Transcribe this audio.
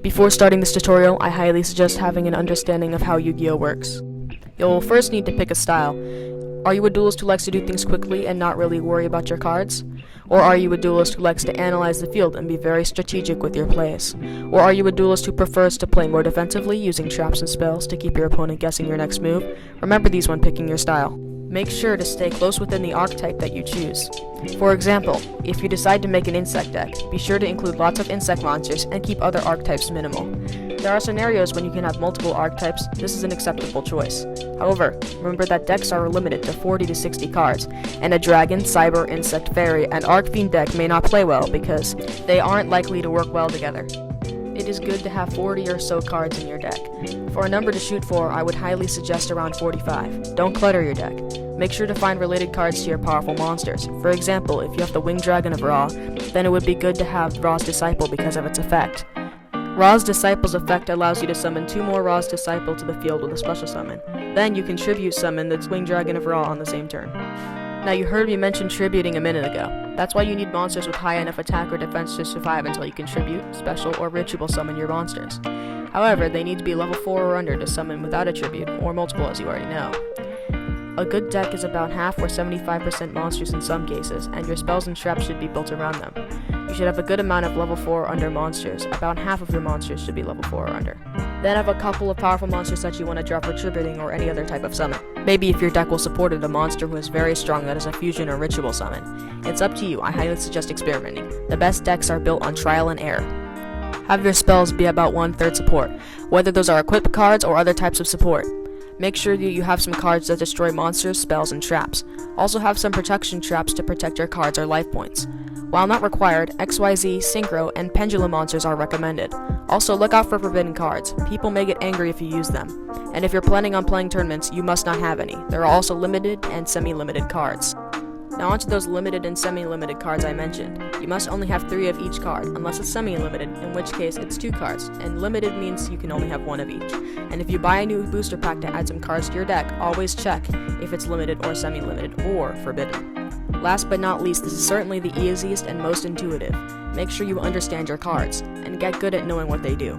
Before starting this tutorial, I highly suggest having an understanding of how Yu-Gi-Oh works. You'll first need to pick a style. Are you a duelist who likes to do things quickly and not really worry about your cards? Or are you a duelist who likes to analyze the field and be very strategic with your plays? Or are you a duelist who prefers to play more defensively, using traps and spells to keep your opponent guessing your next move? Remember these when picking your style. Make sure to stay close within the archetype that you choose. For example, if you decide to make an insect deck, be sure to include lots of insect monsters and keep other archetypes minimal. There are scenarios when you can have multiple archetypes. This is an acceptable choice. However, remember that decks are limited to 40 to 60 cards, and a dragon, cyber, insect, fairy, and arcfiend deck may not play well because they aren't likely to work well together. It is good to have 40 or so cards in your deck. For a number to shoot for, I would highly suggest around 45. Don't clutter your deck. Make sure to find related cards to your powerful monsters. For example, if you have the Winged Dragon of Ra, then it would be good to have Ra's Disciple because of its effect. Ra's Disciple's effect allows you to summon 2 more Ra's Disciple to the field with a special summon. Then you can tribute summon the Winged Dragon of Ra on the same turn. Now you heard me mention tributing a minute ago. That's why you need monsters with high enough attack or defense to survive until you can tribute, special, or ritual summon your monsters. However, they need to be level 4 or under to summon without a tribute, or multiple as you already know. A good deck is about half or 75% monsters in some cases, and your spells and traps should be built around them. You should have a good amount of level 4 or under monsters. About half of your monsters should be level 4 or under. Then have a couple of powerful monsters that you want to drop for tributing or any other type of summon. Maybe if your deck will support it, a monster who is very strong that is a fusion or ritual summon. It's up to you. I highly suggest experimenting. The best decks are built on trial and error. Have your spells be about 1/3 support, whether those are equipped cards or other types of support. Make sure that you have some cards that destroy monsters, spells, and traps. Also have some protection traps to protect your cards or life points. While not required, XYZ, Synchro, and Pendulum monsters are recommended. Also, look out for forbidden cards. People may get angry if you use them. And if you're planning on playing tournaments, you must not have any. There are also limited and semi-limited cards. Now onto those limited and semi-limited cards I mentioned. You must only have 3 of each card, unless it's semi-limited, in which case it's 2 cards, and limited means you can only have 1 of each. And if you buy a new booster pack to add some cards to your deck, always check if it's limited or semi-limited or forbidden. Last but not least, this is certainly the easiest and most intuitive. Make sure you understand your cards, and get good at knowing what they do.